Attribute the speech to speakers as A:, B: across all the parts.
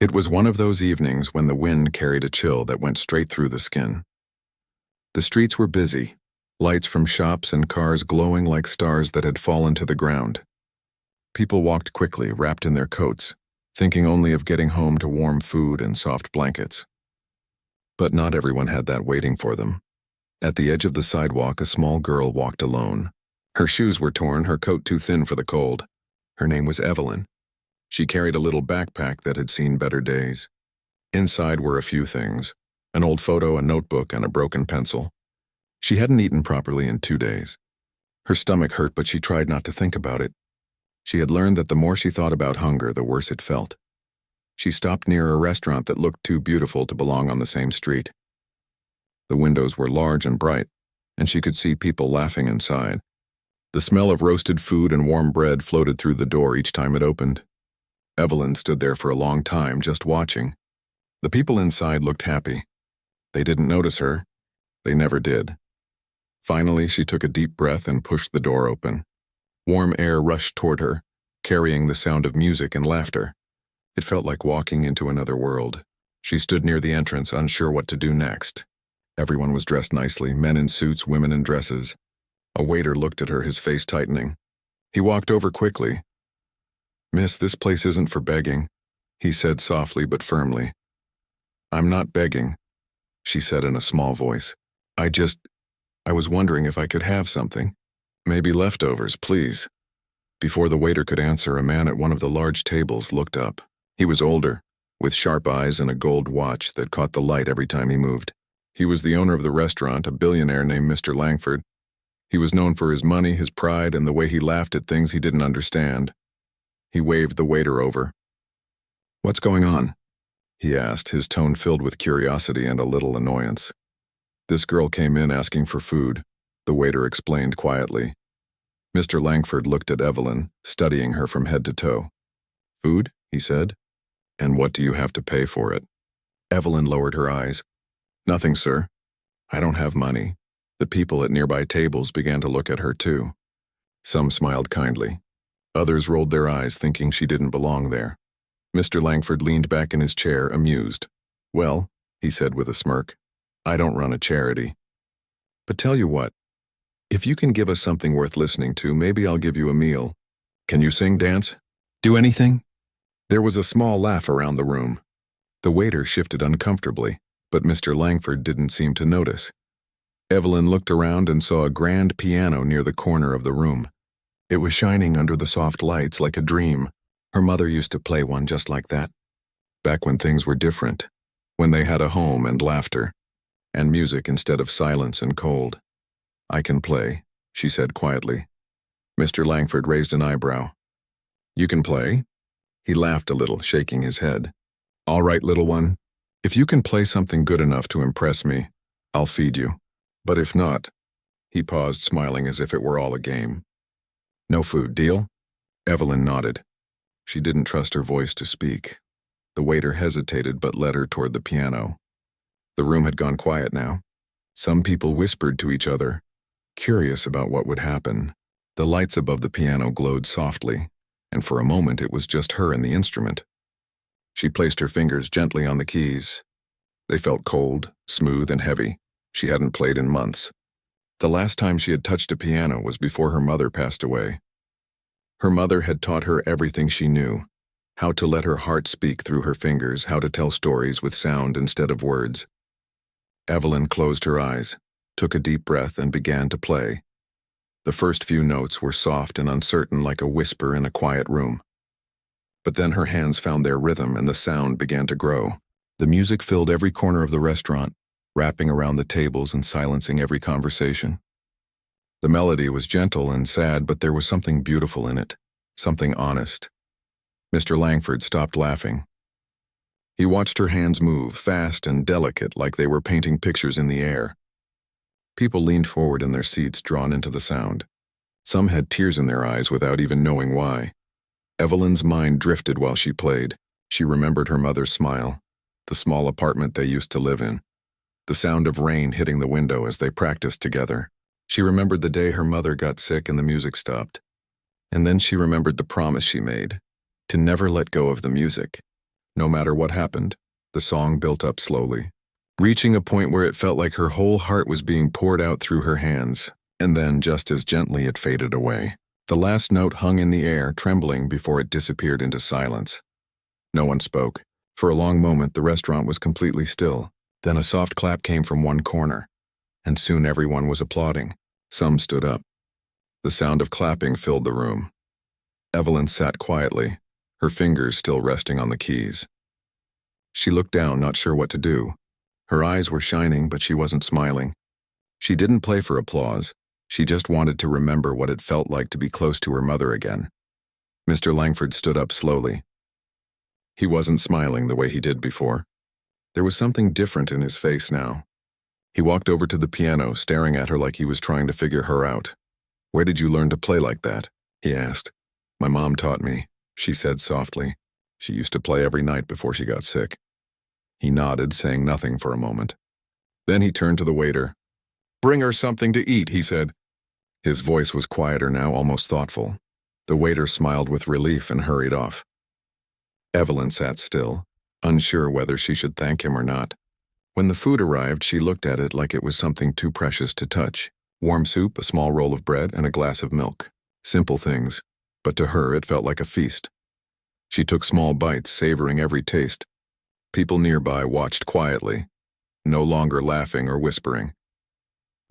A: It was one of those evenings when the wind carried a chill that went straight through the skin. The streets were busy, lights from shops and cars glowing like stars that had fallen to the ground. People walked quickly, wrapped in their coats, thinking only of getting home to warm food and soft blankets. But not everyone had that waiting for them. At the edge of the sidewalk, a small girl walked alone. Her shoes were torn, her coat too thin for the cold. Her name was Evelyn. She carried a little backpack that had seen better days. Inside were a few things: an old photo, a notebook, and a broken pencil. She hadn't eaten properly in 2 days. Her stomach hurt, but she tried not to think about it. She had learned that the more she thought about hunger, the worse it felt. She stopped near a restaurant that looked too beautiful to belong on the same street. The windows were large and bright, and she could see people laughing inside. The smell of roasted food and warm bread floated through the door each time it opened. Evelyn stood there for a long time, just watching. The people inside looked happy. They didn't notice her. They never did. Finally, she took a deep breath and pushed the door open. Warm air rushed toward her, carrying the sound of music and laughter. It felt like walking into another world. She stood near the entrance, unsure what to do next. Everyone was dressed nicely, men in suits, women in dresses. A waiter looked at her, his face tightening. He walked over quickly. "Miss, this place isn't for begging," he said softly but firmly. "I'm not begging," she said in a small voice. I was wondering if I could have something. Maybe leftovers, please." Before the waiter could answer, a man at one of the large tables looked up. He was older, with sharp eyes and a gold watch that caught the light every time he moved. He was the owner of the restaurant, a billionaire named Mr. Langford. He was known for his money, his pride, and the way he laughed at things he didn't understand. He waved the waiter over. "What's going on?" he asked, his tone filled with curiosity and a little annoyance. "This girl came in asking for food," the waiter explained quietly. Mr. Langford looked at Evelyn, studying her from head to toe. "Food?" he said. "And what do you have to pay for it?" Evelyn lowered her eyes. "Nothing, sir. I don't have money." The people at nearby tables began to look at her too. Some smiled kindly. Others rolled their eyes, thinking she didn't belong there. Mr. Langford leaned back in his chair, amused. "Well," he said with a smirk, "I don't run a charity. But tell you what, if you can give us something worth listening to, maybe I'll give you a meal. Can you sing, dance? Do anything?" There was a small laugh around the room. The waiter shifted uncomfortably, but Mr. Langford didn't seem to notice. Evelyn looked around and saw a grand piano near the corner of the room. It was shining under the soft lights like a dream. Her mother used to play one just like that. Back when things were different, when they had a home and laughter, and music instead of silence and cold. "I can play," she said quietly. Mr. Langford raised an eyebrow. "You can play?" He laughed a little, shaking his head. "All right, little one. If you can play something good enough to impress me, I'll feed you. But if not," he paused, smiling as if it were all a game. "No food, deal?" Evelyn nodded. She didn't trust her voice to speak. The waiter hesitated but led her toward the piano. The room had gone quiet now. Some people whispered to each other, curious about what would happen. The lights above the piano glowed softly, and for a moment it was just her and the instrument. She placed her fingers gently on the keys. They felt cold, smooth, and heavy. She hadn't played in months. The last time she had touched a piano was before her mother passed away. Her mother had taught her everything she knew: how to let her heart speak through her fingers, how to tell stories with sound instead of words. Evelyn closed her eyes, took a deep breath, and began to play. The first few notes were soft and uncertain, like a whisper in a quiet room. But then her hands found their rhythm and the sound began to grow. The music filled every corner of the restaurant, wrapping around the tables and silencing every conversation. The melody was gentle and sad, but there was something beautiful in it, something honest. Mr. Langford stopped laughing. He watched her hands move, fast and delicate, like they were painting pictures in the air. People leaned forward in their seats, drawn into the sound. Some had tears in their eyes without even knowing why. Evelyn's mind drifted while she played. She remembered her mother's smile, the small apartment they used to live in, the sound of rain hitting the window as they practiced together. She remembered the day her mother got sick and the music stopped. And then she remembered the promise she made, to never let go of the music. No matter what happened, the song built up slowly, reaching a point where it felt like her whole heart was being poured out through her hands, and then, just as gently, it faded away. The last note hung in the air, trembling before it disappeared into silence. No one spoke. For a long moment, the restaurant was completely still. Then a soft clap came from one corner, and soon everyone was applauding. Some stood up. The sound of clapping filled the room. Evelyn sat quietly, her fingers still resting on the keys. She looked down, not sure what to do. Her eyes were shining, but she wasn't smiling. She didn't play for applause. She just wanted to remember what it felt like to be close to her mother again. Mr. Langford stood up slowly. He wasn't smiling the way he did before. There was something different in his face now. He walked over to the piano, staring at her like he was trying to figure her out. "Where did you learn to play like that?" he asked. "My mom taught me," she said softly. "She used to play every night before she got sick." He nodded, saying nothing for a moment. Then he turned to the waiter. "Bring her something to eat," he said. His voice was quieter now, almost thoughtful. The waiter smiled with relief and hurried off. Evelyn sat still, unsure whether she should thank him or not. When the food arrived, she looked at it like it was something too precious to touch. Warm soup, a small roll of bread, and a glass of milk. Simple things, but to her it felt like a feast. She took small bites, savoring every taste. People nearby watched quietly, no longer laughing or whispering.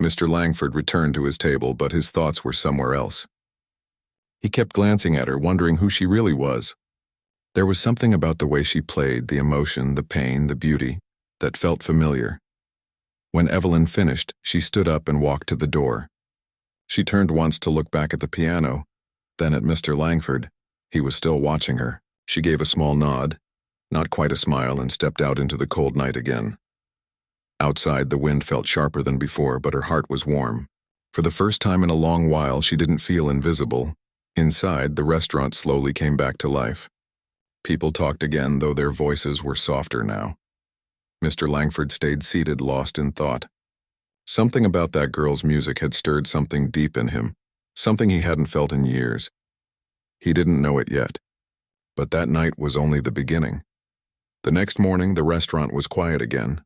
A: Mr. Langford returned to his table, but his thoughts were somewhere else. He kept glancing at her, wondering who she really was. There was something about the way she played, the emotion, the pain, the beauty, that felt familiar. When Evelyn finished, she stood up and walked to the door. She turned once to look back at the piano, then at Mr. Langford. He was still watching her. She gave a small nod, not quite a smile, and stepped out into the cold night again. Outside, the wind felt sharper than before, but her heart was warm. For the first time in a long while, she didn't feel invisible. Inside, the restaurant slowly came back to life. People talked again, though their voices were softer now. Mr. Langford stayed seated, lost in thought. Something about that girl's music had stirred something deep in him, something he hadn't felt in years. He didn't know it yet, but that night was only the beginning. The next morning, the restaurant was quiet again.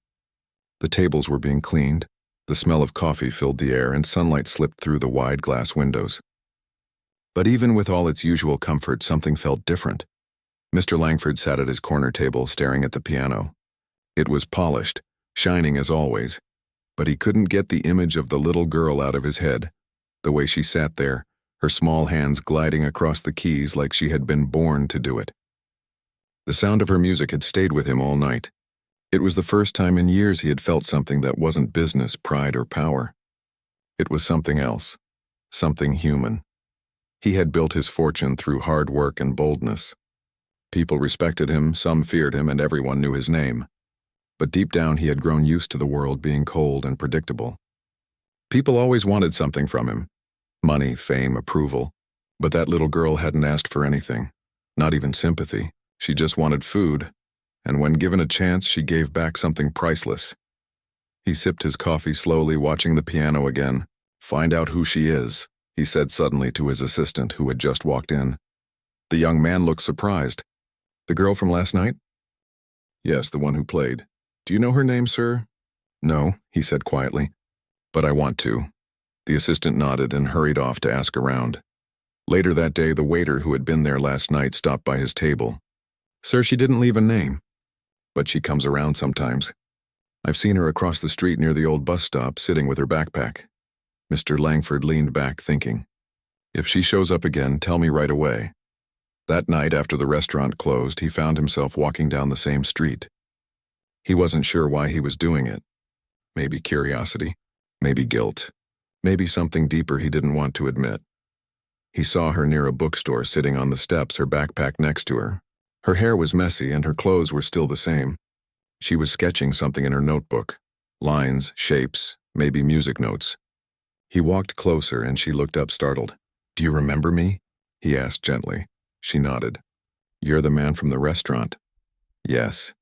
A: The tables were being cleaned, the smell of coffee filled the air, and sunlight slipped through the wide glass windows. But even with all its usual comfort, something felt different. Mr. Langford sat at his corner table, staring at the piano. It was polished, shining as always, but he couldn't get the image of the little girl out of his head, the way she sat there, her small hands gliding across the keys like she had been born to do it. The sound of her music had stayed with him all night. It was the first time in years he had felt something that wasn't business, pride, or power. It was something else, something human. He had built his fortune through hard work and boldness. People respected him, some feared him, and everyone knew his name. But deep down he had grown used to the world being cold and predictable. People always wanted something from him. Money, fame, approval. But that little girl hadn't asked for anything. Not even sympathy. She just wanted food. And when given a chance, she gave back something priceless. He sipped his coffee slowly, watching the piano again. "Find out who she is," he said suddenly to his assistant, who had just walked in. The young man looked surprised. "The girl from last night?" "Yes, the one who played. Do you know her name, sir?" "No," he said quietly. "But I want to." The assistant nodded and hurried off to ask around. Later that day, the waiter who had been there last night stopped by his table. "Sir, she didn't leave a name. But she comes around sometimes. I've seen her across the street near the old bus stop, sitting with her backpack." Mr. Langford leaned back, thinking. "If she shows up again, tell me right away." That night, after the restaurant closed, he found himself walking down the same street. He wasn't sure why he was doing it. Maybe curiosity, maybe guilt, maybe something deeper he didn't want to admit. He saw her near a bookstore, sitting on the steps, her backpack next to her. Her hair was messy and her clothes were still the same. She was sketching something in her notebook. Lines, shapes, maybe music notes. He walked closer and she looked up, startled. "Do you remember me?" he asked gently. She nodded. "You're the man from the restaurant." "Yes,"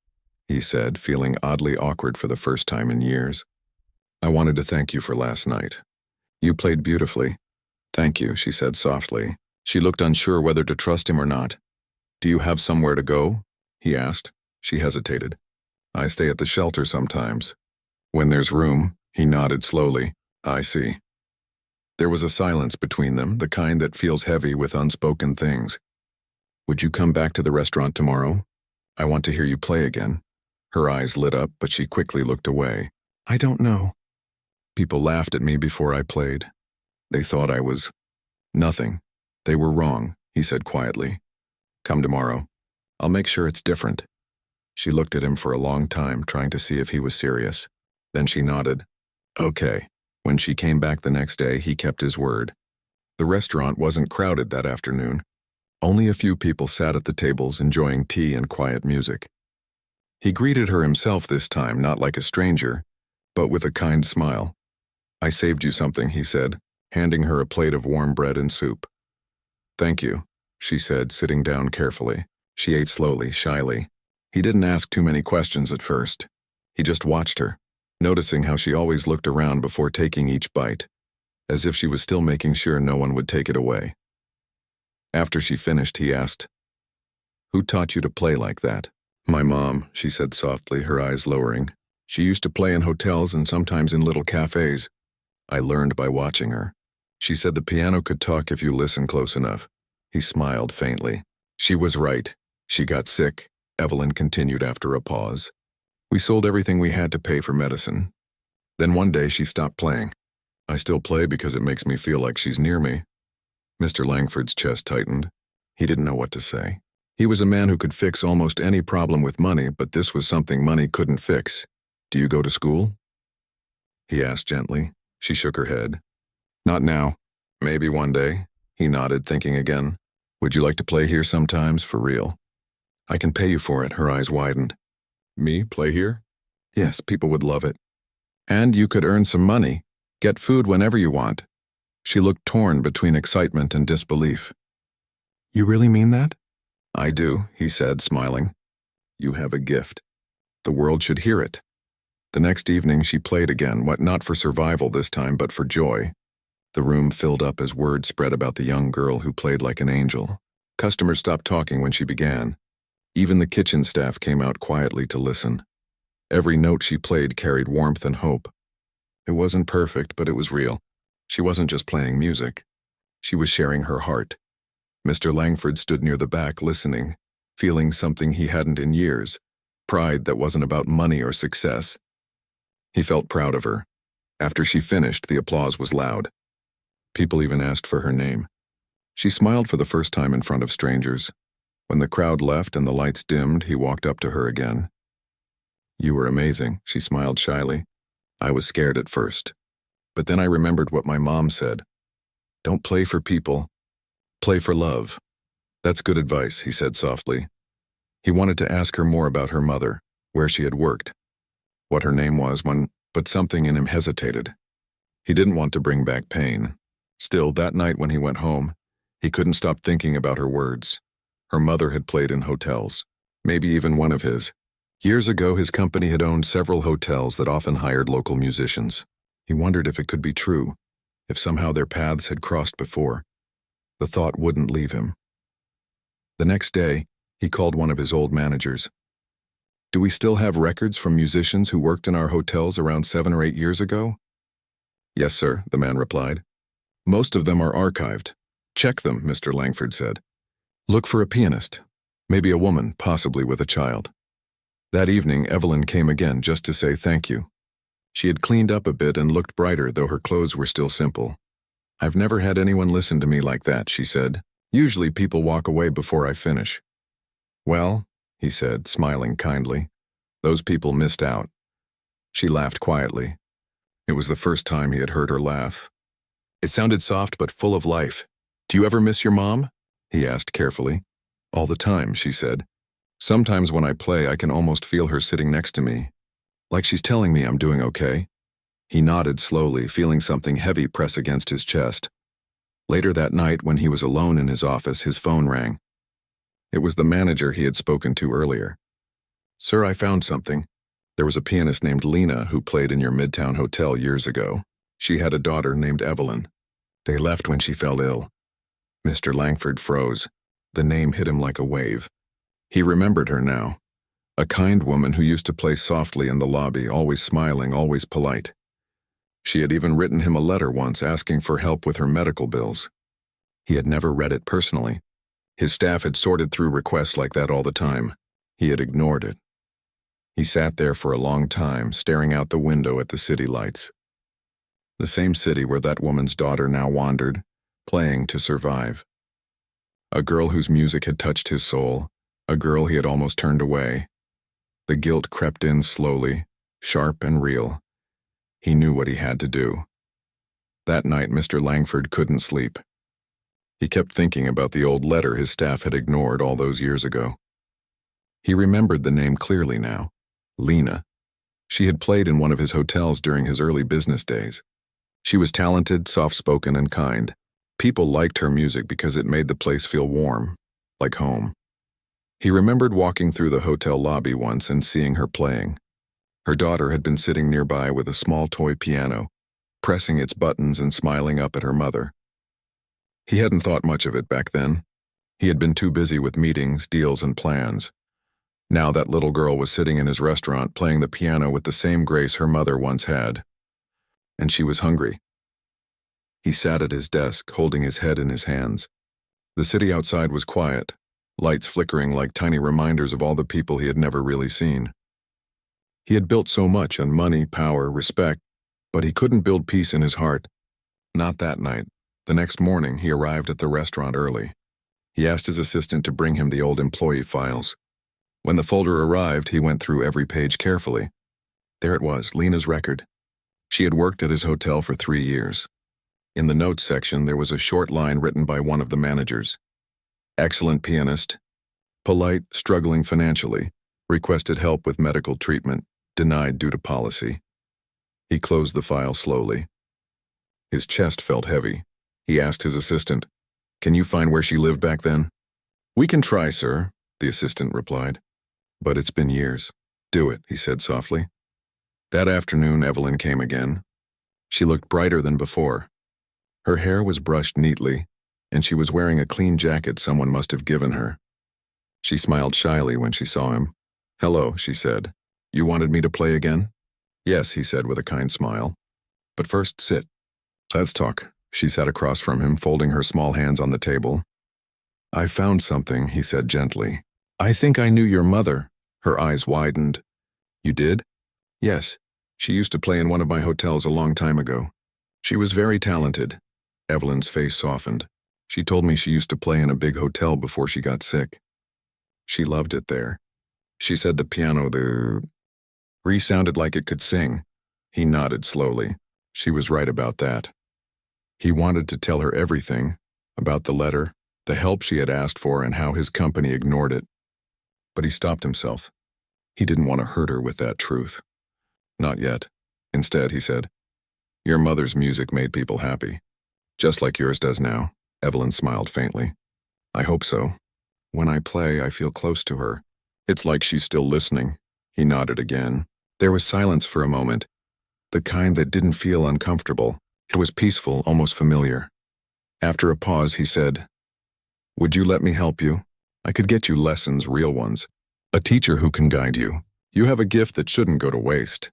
A: he said, feeling oddly awkward for the first time in years. "I wanted to thank you for last night. You played beautifully." "Thank you," she said softly. She looked unsure whether to trust him or not. "Do you have somewhere to go?" he asked. She hesitated. I stay at the shelter sometimes. When there's room, he nodded slowly. I see. There was a silence between them, the kind that feels heavy with unspoken things. Would you come back to the restaurant tomorrow? I want to hear you play again. Her eyes lit up, but she quickly looked away. I don't know. People laughed at me before I played. They thought I was nothing. They were wrong, he said quietly. Come tomorrow. I'll make sure it's different. She looked at him for a long time, trying to see if he was serious. Then she nodded. Okay. When she came back the next day, he kept his word. The restaurant wasn't crowded that afternoon. Only a few people sat at the tables enjoying tea and quiet music. He greeted her himself this time, not like a stranger, but with a kind smile. I saved you something, he said, handing her a plate of warm bread and soup. Thank you, she said, sitting down carefully. She ate slowly, shyly. He didn't ask too many questions at first. He just watched her, noticing how she always looked around before taking each bite, as if she was still making sure no one would take it away. After she finished, he asked, Who taught you to play like that? My mom, she said softly, her eyes lowering. She used to play in hotels and sometimes in little cafes. I learned by watching her. She said the piano could talk if you listen close enough. He smiled faintly. She was right. She got sick, Evelyn continued after a pause. We sold everything we had to pay for medicine. Then one day she stopped playing. I still play because it makes me feel like she's near me. Mr. Langford's chest tightened. He didn't know what to say. He was a man who could fix almost any problem with money, but this was something money couldn't fix. Do you go to school? He asked gently. She shook her head. Not now. Maybe one day. He nodded, thinking again. Would you like to play here sometimes, for real? I can pay you for it, her eyes widened. Me, play here? Yes, people would love it. And you could earn some money. Get food whenever you want. She looked torn between excitement and disbelief. You really mean that? I do, he said, smiling. You have a gift. The world should hear it. The next evening she played again, not for survival this time, but for joy. The room filled up as word spread about the young girl who played like an angel. Customers stopped talking when she began. Even the kitchen staff came out quietly to listen. Every note she played carried warmth and hope. It wasn't perfect, but it was real. She wasn't just playing music. She was sharing her heart. Mr. Langford stood near the back listening, feeling something he hadn't in years, pride that wasn't about money or success. He felt proud of her. After she finished, the applause was loud. People even asked for her name. She smiled for the first time in front of strangers. When the crowd left and the lights dimmed, he walked up to her again. You were amazing, she smiled shyly. I was scared at first. But then I remembered what my mom said. Don't play for people. Play for love. That's good advice, he said softly. He wanted to ask her more about her mother, where she had worked, what her name was, but something in him hesitated. He didn't want to bring back pain. Still, that night when he went home, he couldn't stop thinking about her words. Her mother had played in hotels, maybe even one of his. Years ago, his company had owned several hotels that often hired local musicians. He wondered if it could be true, if somehow their paths had crossed before. The thought wouldn't leave him. The next day, he called one of his old managers. Do we still have records from musicians who worked in our hotels around 7 or 8 years ago? Yes, sir, the man replied. Most of them are archived. Check them, Mr. Langford said. Look for a pianist, maybe a woman, possibly with a child. That evening, Evelyn came again just to say thank you. She had cleaned up a bit and looked brighter, though her clothes were still simple. I've never had anyone listen to me like that, she said. Usually people walk away before I finish. Well, he said, smiling kindly, those people missed out. She laughed quietly. It was the first time he had heard her laugh. It sounded soft but full of life. Do you ever miss your mom? He asked carefully. All the time, she said. Sometimes when I play, I can almost feel her sitting next to me, like she's telling me I'm doing okay. He nodded slowly, feeling something heavy press against his chest. Later that night, when he was alone in his office, his phone rang. It was the manager he had spoken to earlier. Sir, I found something. There was a pianist named Lena who played in your Midtown hotel years ago. She had a daughter named Evelyn. They left when she fell ill. Mr. Langford froze. The name hit him like a wave. He remembered her now. A kind woman who used to play softly in the lobby, always smiling, always polite. She had even written him a letter once asking for help with her medical bills. He had never read it personally. His staff had sorted through requests like that all the time. He had ignored it. He sat there for a long time, staring out the window at the city lights. The same city where that woman's daughter now wandered, playing to survive. A girl whose music had touched his soul, a girl he had almost turned away. The guilt crept in slowly, sharp and real. He knew what he had to do. That night, Mr. Langford couldn't sleep. He kept thinking about the old letter his staff had ignored all those years ago. He remembered the name clearly now, Lena. She had played in one of his hotels during his early business days. She was talented, soft-spoken, and kind. People liked her music because it made the place feel warm, like home. He remembered walking through the hotel lobby once and seeing her playing. Her daughter had been sitting nearby with a small toy piano, pressing its buttons and smiling up at her mother. He hadn't thought much of it back then. He had been too busy with meetings, deals, and plans. Now that little girl was sitting in his restaurant playing the piano with the same grace her mother once had. And she was hungry. He sat at his desk, holding his head in his hands. The city outside was quiet, lights flickering like tiny reminders of all the people he had never really seen. He had built so much on money, power, respect, but he couldn't build peace in his heart. Not that night. The next morning, he arrived at the restaurant early. He asked his assistant to bring him the old employee files. When the folder arrived, he went through every page carefully. There it was, Lena's record. She had worked at his hotel for 3 years. In the notes section, there was a short line written by one of the managers. Excellent pianist. Polite, struggling financially. Requested help with medical treatment. Denied due to policy. He closed the file slowly. His chest felt heavy. He asked his assistant, "Can you find where she lived back then?" "We can try, sir," the assistant replied. "But it's been years." "Do it," he said softly. That afternoon, Evelyn came again. She looked brighter than before. Her hair was brushed neatly, and she was wearing a clean jacket someone must have given her. She smiled shyly when she saw him. "Hello," she said. "You wanted me to play again?" "Yes," he said with a kind smile. "But first, sit. Let's talk." She sat across from him, folding her small hands on the table. "I found something," he said gently. "I think I knew your mother." Her eyes widened. "You did?" "Yes. She used to play in one of my hotels a long time ago. She was very talented." Evelyn's face softened. "She told me she used to play in a big hotel before she got sick. She loved it there. She said the piano resounded like it could sing." He nodded slowly. She was right about that. He wanted to tell her everything, about the letter, the help she had asked for, and how his company ignored it. But he stopped himself. He didn't want to hurt her with that truth. "Not yet." Instead, he said, "Your mother's music made people happy. Just like yours does now." Evelyn smiled faintly. "I hope so. When I play, I feel close to her. It's like she's still listening." He nodded again. There was silence for a moment, the kind that didn't feel uncomfortable. It was peaceful, almost familiar. After a pause, he said, "Would you let me help you? I could get you lessons, real ones. A teacher who can guide you. You have a gift that shouldn't go to waste."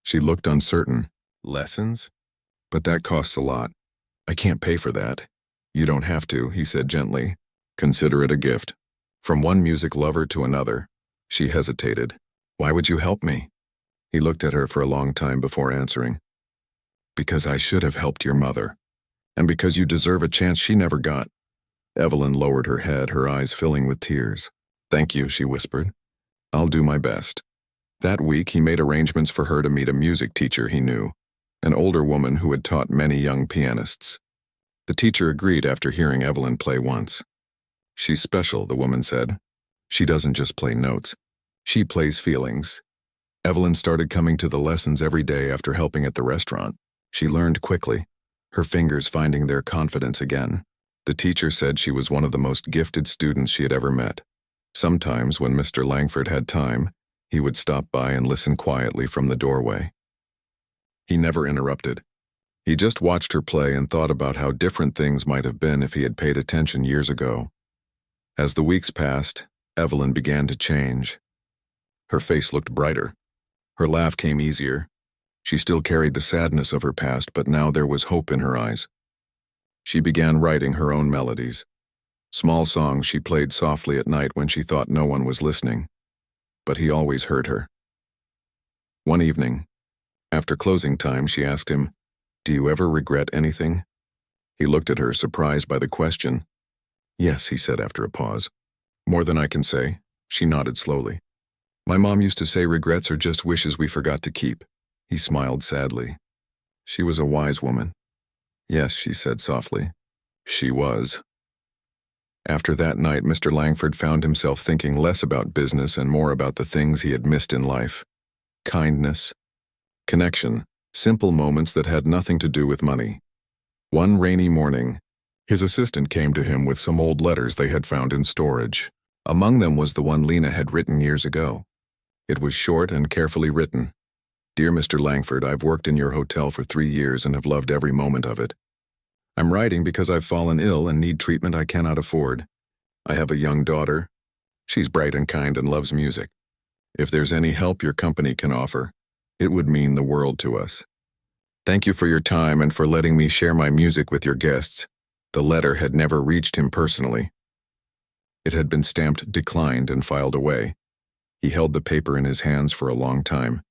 A: She looked uncertain. "Lessons? But that costs a lot. I can't pay for that." "You don't have to," he said gently. "Consider it a gift." From one music lover to another, she hesitated. "Why would you help me?" He looked at her for a long time before answering. "Because I should have helped your mother. And because you deserve a chance she never got." Evelyn lowered her head, her eyes filling with tears. "Thank you," she whispered. "I'll do my best." That week, he made arrangements for her to meet a music teacher he knew, an older woman who had taught many young pianists. The teacher agreed after hearing Evelyn play once. "She's special," the woman said. "She doesn't just play notes. She plays feelings." Evelyn started coming to the lessons every day after helping at the restaurant. She learned quickly, her fingers finding their confidence again. The teacher said she was one of the most gifted students she had ever met. Sometimes, when Mr. Langford had time, he would stop by and listen quietly from the doorway. He never interrupted. He just watched her play and thought about how different things might have been if he had paid attention years ago. As the weeks passed, Evelyn began to change. Her face looked brighter. Her laugh came easier. She still carried the sadness of her past, but now there was hope in her eyes. She began writing her own melodies. Small songs she played softly at night when she thought no one was listening. But he always heard her. One evening, after closing time, she asked him, "Do you ever regret anything?" He looked at her, surprised by the question. "Yes," he said after a pause. "More than I can say." She nodded slowly. "My mom used to say regrets are just wishes we forgot to keep." He smiled sadly. She was a wise woman. "Yes," she said softly. She was. After that night, Mr. Langford found himself thinking less about business and more about the things he had missed in life. Kindness, connection, simple moments that had nothing to do with money. One rainy morning, his assistant came to him with some old letters they had found in storage. Among them was the one Lena had written years ago. It was short and carefully written. "Dear Mr. Langford, I've worked in your hotel for 3 years and have loved every moment of it. I'm writing because I've fallen ill and need treatment I cannot afford. I have a young daughter. She's bright and kind and loves music. If there's any help your company can offer, it would mean the world to us. Thank you for your time and for letting me share my music with your guests." The letter had never reached him personally. It had been stamped declined and filed away. He held the paper in his hands for a long time.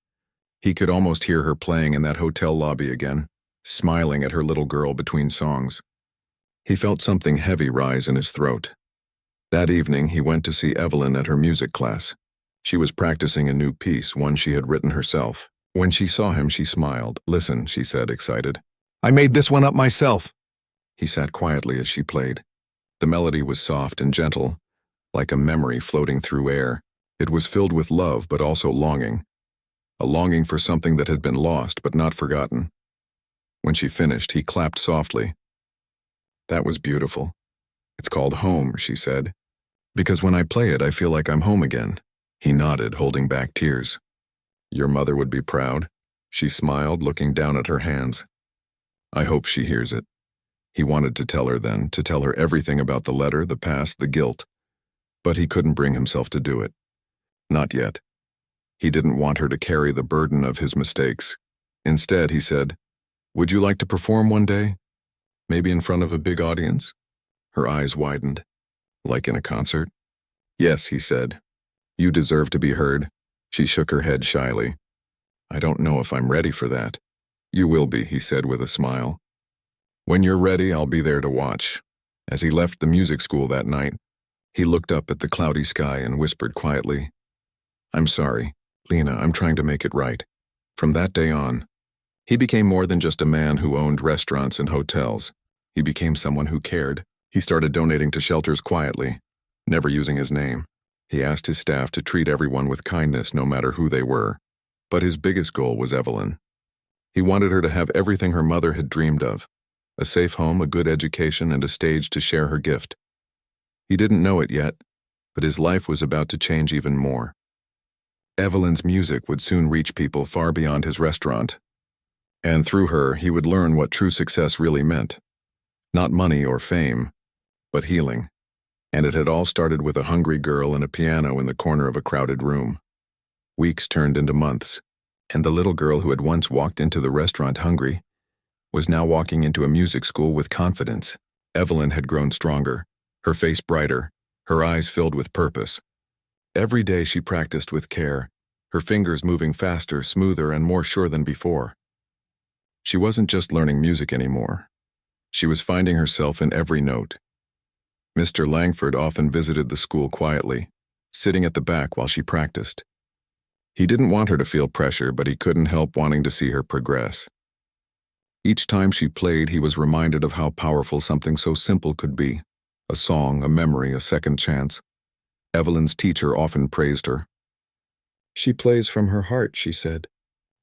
A: He could almost hear her playing in that hotel lobby again, smiling at her little girl between songs. He felt something heavy rise in his throat. That evening, he went to see Evelyn at her music class. She was practicing a new piece, one she had written herself. When she saw him, she smiled. "Listen," she said, excited. "I made this one up myself." He sat quietly as she played. The melody was soft and gentle, like a memory floating through air. It was filled with love, but also longing. A longing for something that had been lost, but not forgotten. When she finished, he clapped softly. "That was beautiful. It's called Home," she said. "Because when I play it, I feel like I'm home again." He nodded, holding back tears. "Your mother would be proud." She smiled, looking down at her hands. "I hope she hears it." He wanted to tell her then, to tell her everything about the letter, the past, the guilt. But he couldn't bring himself to do it. Not yet. He didn't want her to carry the burden of his mistakes. Instead, he said, "Would you like to perform one day? Maybe in front of a big audience?" Her eyes widened. "Like in a concert?" "Yes," he said. "You deserve to be heard." She shook her head shyly. "I don't know if I'm ready for that." "You will be," he said with a smile. "When you're ready, I'll be there to watch." As he left the music school that night, he looked up at the cloudy sky and whispered quietly, "I'm sorry, Lena, I'm trying to make it right." From that day on, he became more than just a man who owned restaurants and hotels. He became someone who cared. He started donating to shelters quietly, never using his name. He asked his staff to treat everyone with kindness no matter who they were. But his biggest goal was Evelyn. He wanted her to have everything her mother had dreamed of: a safe home, a good education, and a stage to share her gift. He didn't know it yet, but his life was about to change even more. Evelyn's music would soon reach people far beyond his restaurant. And through her, he would learn what true success really meant. Not money or fame, but healing. And it had all started with a hungry girl and a piano in the corner of a crowded room. Weeks turned into months, and the little girl who had once walked into the restaurant hungry was now walking into a music school with confidence. Evelyn had grown stronger, her face brighter, her eyes filled with purpose. Every day she practiced with care, her fingers moving faster, smoother, and more sure than before. She wasn't just learning music anymore. She was finding herself in every note. Mr. Langford often visited the school quietly, sitting at the back while she practiced. He didn't want her to feel pressure, but he couldn't help wanting to see her progress. Each time she played, he was reminded of how powerful something so simple could be: a song, a memory, a second chance. Evelyn's teacher often praised her. "She plays from her heart," she said.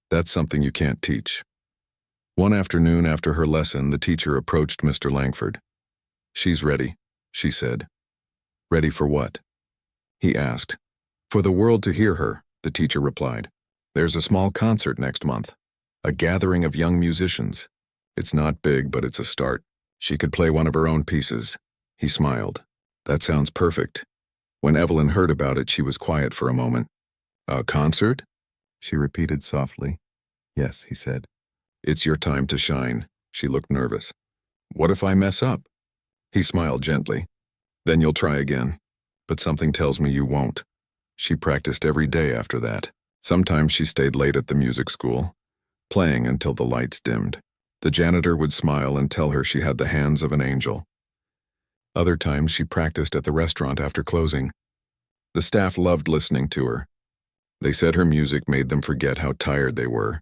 A: "That's something you can't teach." One afternoon after her lesson, the teacher approached Mr. Langford. "She's ready," she said. "Ready for what?" he asked. "For the world to hear her," the teacher replied. "There's a small concert next month. A gathering of young musicians. It's not big, but it's a start. She could play one of her own pieces." He smiled. "That sounds perfect." When Evelyn heard about it, she was quiet for a moment. A concert? She repeated softly. Yes, he said. It's your time to shine. She looked nervous. What if I mess up? He smiled gently. Then you'll try again. But something tells me you won't. She practiced every day after that. Sometimes she stayed late at the music school, playing until the lights dimmed. The janitor would smile and tell her she had the hands of an angel. Other times she practiced at the restaurant after closing. The staff loved listening to her. They said her music made them forget how tired they were.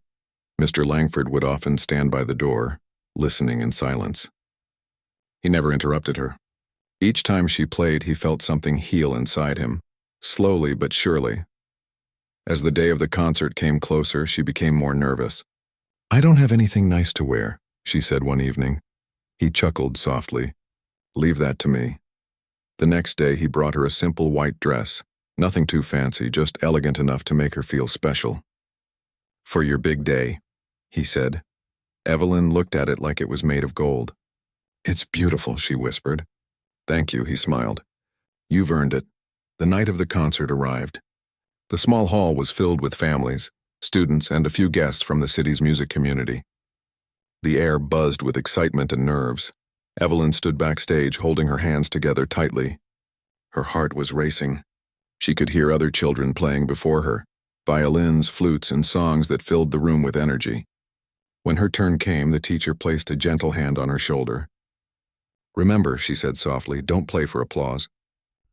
A: Mr. Langford would often stand by the door, listening in silence. He never interrupted her. Each time she played, he felt something heal inside him, slowly but surely. As the day of the concert came closer, she became more nervous. I don't have anything nice to wear, she said one evening. He chuckled softly. Leave that to me. The next day, he brought her a simple white dress, nothing too fancy, just elegant enough to make her feel special. For your big day, he said. Evelyn looked at it like it was made of gold. It's beautiful, she whispered. Thank you, he smiled. You've earned it. The night of the concert arrived. The small hall was filled with families, students, and a few guests from the city's music community. The air buzzed with excitement and nerves. Evelyn stood backstage holding her hands together tightly. Her heart was racing. She could hear other children playing before her, violins, flutes, and songs that filled the room with energy. When her turn came, the teacher placed a gentle hand on her shoulder. Remember, she said softly, don't play for applause.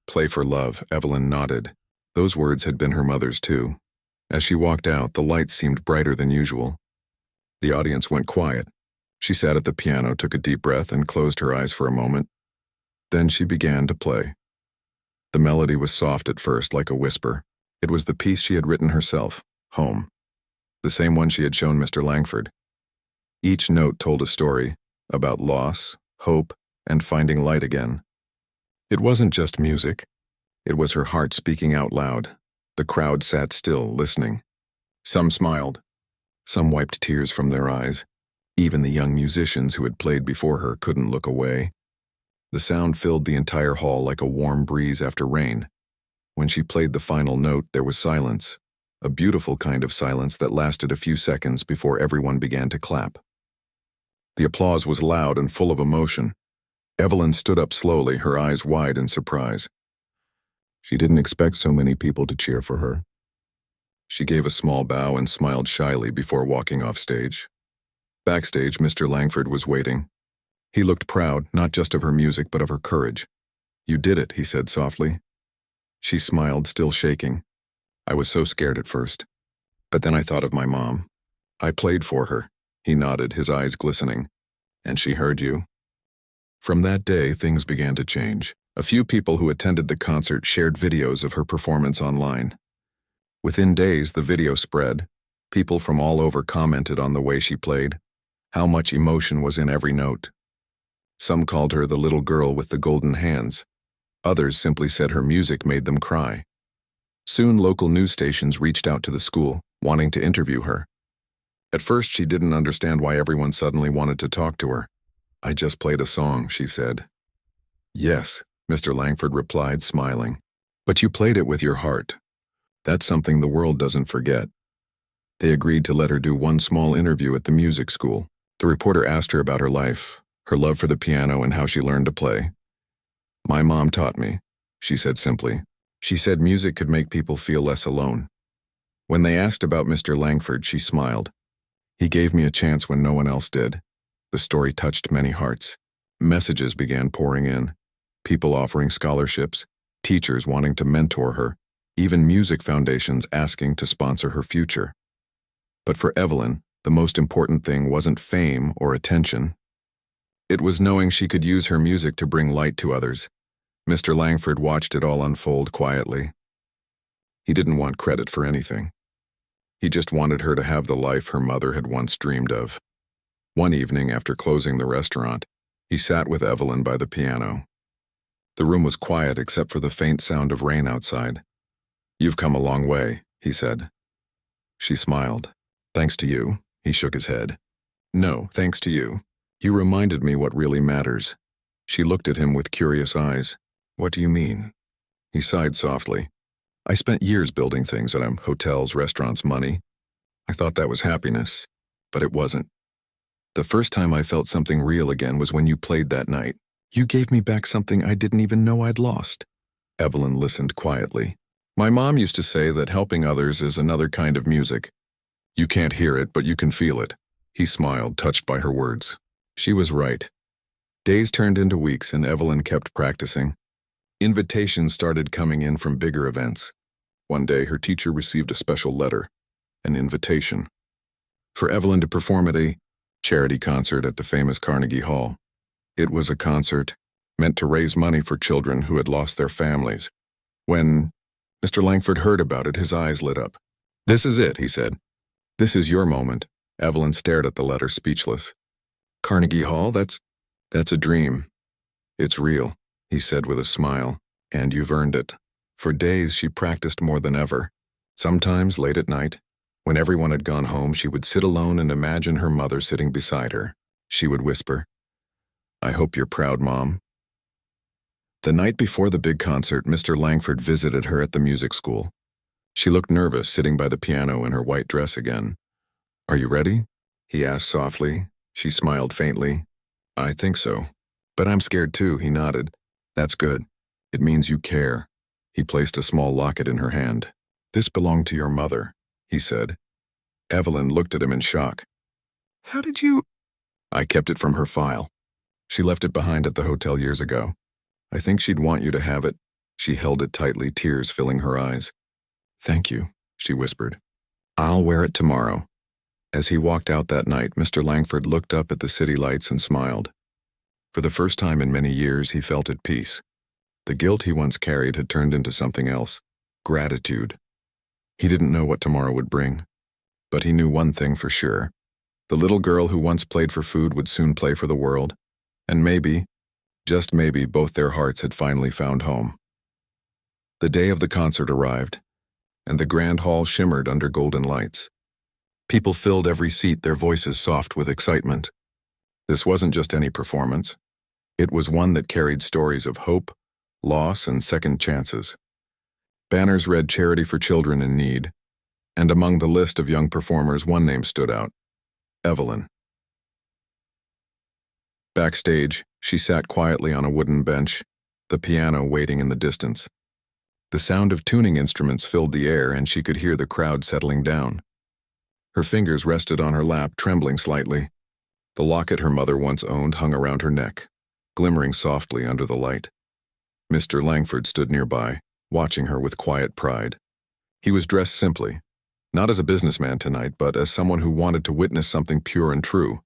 A: Play for love, Evelyn nodded. Those words had been her mother's too. As she walked out, the lights seemed brighter than usual. The audience went quiet. She sat at the piano, took a deep breath, and closed her eyes for a moment. Then she began to play. The melody was soft at first, like a whisper. It was the piece she had written herself, Home. The same one she had shown Mr. Langford. Each note told a story about loss, hope, and finding light again. It wasn't just music. It was her heart speaking out loud. The crowd sat still, listening. Some smiled. Some wiped tears from their eyes. Even the young musicians who had played before her couldn't look away. The sound filled the entire hall like a warm breeze after rain. When she played the final note, there was silence, a beautiful kind of silence that lasted a few seconds before everyone began to clap. The applause was loud and full of emotion. Evelyn stood up slowly, her eyes wide in surprise. She didn't expect so many people to cheer for her. She gave a small bow and smiled shyly before walking off stage. Backstage, Mr. Langford was waiting. He looked proud, not just of her music, but of her courage. You did it, he said softly. She smiled, still shaking. I was so scared at first. But then I thought of my mom. I played for her. He nodded, his eyes glistening. And she heard you. From that day, things began to change. A few people who attended the concert shared videos of her performance online. Within days, the video spread. People from all over commented on the way she played, how much emotion was in every note. Some called her the little girl with the golden hands. Others simply said her music made them cry. Soon, local news stations reached out to the school, wanting to interview her. At first, she didn't understand why everyone suddenly wanted to talk to her. I just played a song, she said. Yes, Mr. Langford replied, smiling. But you played it with your heart. That's something the world doesn't forget. They agreed to let her do one small interview at the music school. The reporter asked her about her life, her love for the piano, and how she learned to play. My mom taught me, she said simply. She said music could make people feel less alone. When they asked about Mr. Langford, she smiled. He gave me a chance when no one else did. The story touched many hearts. Messages began pouring in. People offering scholarships, teachers wanting to mentor her, even music foundations asking to sponsor her future. But for Evelyn, the most important thing wasn't fame or attention. It was knowing she could use her music to bring light to others. Mr. Langford watched it all unfold quietly. He didn't want credit for anything. He just wanted her to have the life her mother had once dreamed of. One evening, after closing the restaurant, he sat with Evelyn by the piano. The room was quiet except for the faint sound of rain outside. You've come a long way, he said. She smiled. Thanks to you, he shook his head. No, thanks to you. You reminded me what really matters. She looked at him with curious eyes. What do you mean? He sighed softly. I spent years building things at hotels, restaurants, money. I thought that was happiness, but it wasn't. The first time I felt something real again was when you played that night. You gave me back something I didn't even know I'd lost." Evelyn listened quietly. "My mom used to say that helping others is another kind of music. You can't hear it, but you can feel it." He smiled, touched by her words. She was right. Days turned into weeks, and Evelyn kept practicing. Invitations started coming in from bigger events. One day, her teacher received a special letter, an invitation, for Evelyn to perform at a charity concert at the famous Carnegie Hall. It was a concert meant to raise money for children who had lost their families. When Mr. Langford heard about it, his eyes lit up. "This is it," he said. "This is your moment." Evelyn stared at the letter, speechless. "Carnegie Hall? That's a dream." "It's real," he said with a smile, "and you've earned it." For days she practiced more than ever. Sometimes, late at night, when everyone had gone home, she would sit alone and imagine her mother sitting beside her. She would whisper, "I hope you're proud, Mom." The night before the big concert, Mr. Langford visited her at the music school. She looked nervous, sitting by the piano in her white dress again. "Are you ready?" he asked softly. She smiled faintly. "I think so. But I'm scared too," he nodded. "That's good. It means you care." He placed a small locket in her hand. "This belonged to your mother," he said. Evelyn looked at him in shock. "How did you—" "I kept it from her file. She left it behind at the hotel years ago. I think she'd want you to have it." She held it tightly, tears filling her eyes. "Thank you," she whispered. "I'll wear it tomorrow." As he walked out that night, Mr. Langford looked up at the city lights and smiled. For the first time in many years, he felt at peace. The guilt he once carried had turned into something else: gratitude. He didn't know what tomorrow would bring, but he knew one thing for sure. The little girl who once played for food would soon play for the world, and maybe, just maybe, both their hearts had finally found home. The day of the concert arrived, and the grand hall shimmered under golden lights. People filled every seat, their voices soft with excitement. This wasn't just any performance. It was one that carried stories of hope, loss, and second chances. Banners read "Charity for Children in Need," and among the list of young performers, one name stood out: Evelyn. Backstage, she sat quietly on a wooden bench, the piano waiting in the distance. The sound of tuning instruments filled the air, and she could hear the crowd settling down. Her fingers rested on her lap, trembling slightly. The locket her mother once owned hung around her neck, glimmering softly under the light. Mr. Langford stood nearby, watching her with quiet pride. He was dressed simply, not as a businessman tonight, but as someone who wanted to witness something pure and true.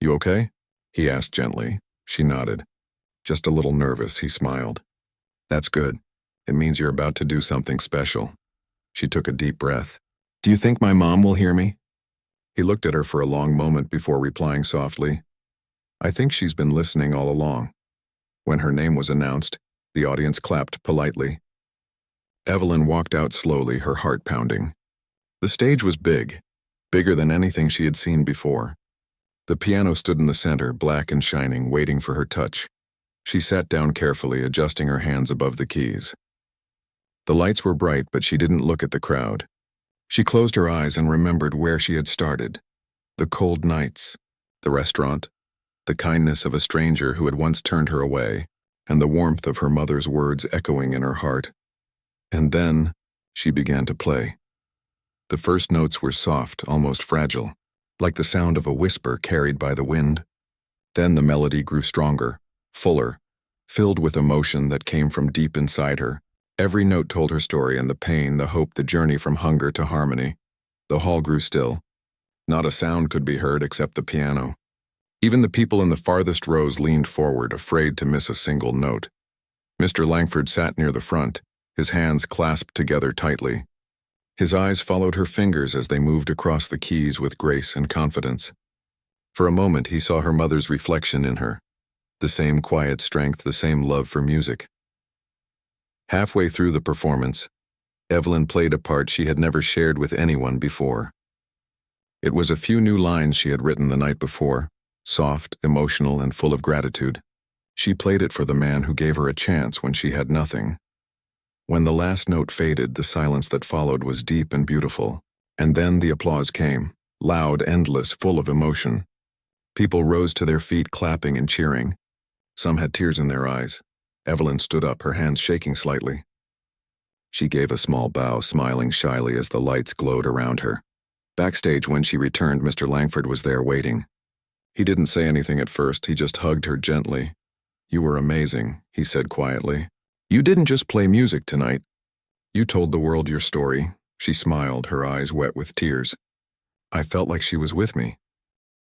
A: "You okay?" he asked gently. She nodded. "Just a little nervous," he smiled. "That's good. It means you're about to do something special." She took a deep breath. "Do you think my mom will hear me?" He looked at her for a long moment before replying softly, "I think she's been listening all along." When her name was announced, the audience clapped politely. Evelyn walked out slowly, her heart pounding. The stage was big, bigger than anything she had seen before. The piano stood in the center, black and shining, waiting for her touch. She sat down carefully, adjusting her hands above the keys. The lights were bright, but she didn't look at the crowd. She closed her eyes and remembered where she had started. The cold nights, the restaurant, the kindness of a stranger who had once turned her away, and the warmth of her mother's words echoing in her heart. And then she began to play. The first notes were soft, almost fragile, like the sound of a whisper carried by the wind. Then the melody grew stronger, fuller, filled with emotion that came from deep inside her. Every note told her story, and the pain, the hope, the journey from hunger to harmony. The hall grew still. Not a sound could be heard except the piano. Even the people in the farthest rows leaned forward, afraid to miss a single note. Mr. Langford sat near the front, his hands clasped together tightly. His eyes followed her fingers as they moved across the keys with grace and confidence. For a moment he saw her mother's reflection in her, the same quiet strength, the same love for music. Halfway through the performance, Evelyn played a part she had never shared with anyone before. It was a few new lines she had written the night before, soft, emotional, and full of gratitude. She played it for the man who gave her a chance when she had nothing. When the last note faded, the silence that followed was deep and beautiful. And then the applause came, loud, endless, full of emotion. People rose to their feet, clapping and cheering. Some had tears in their eyes. Evelyn stood up, her hands shaking slightly. She gave a small bow, smiling shyly as the lights glowed around her. Backstage, when she returned, Mr. Langford was there waiting. He didn't say anything at first, he just hugged her gently. "You were amazing," he said quietly. "You didn't just play music tonight. You told the world your story." She smiled, her eyes wet with tears. "I felt like she was with me."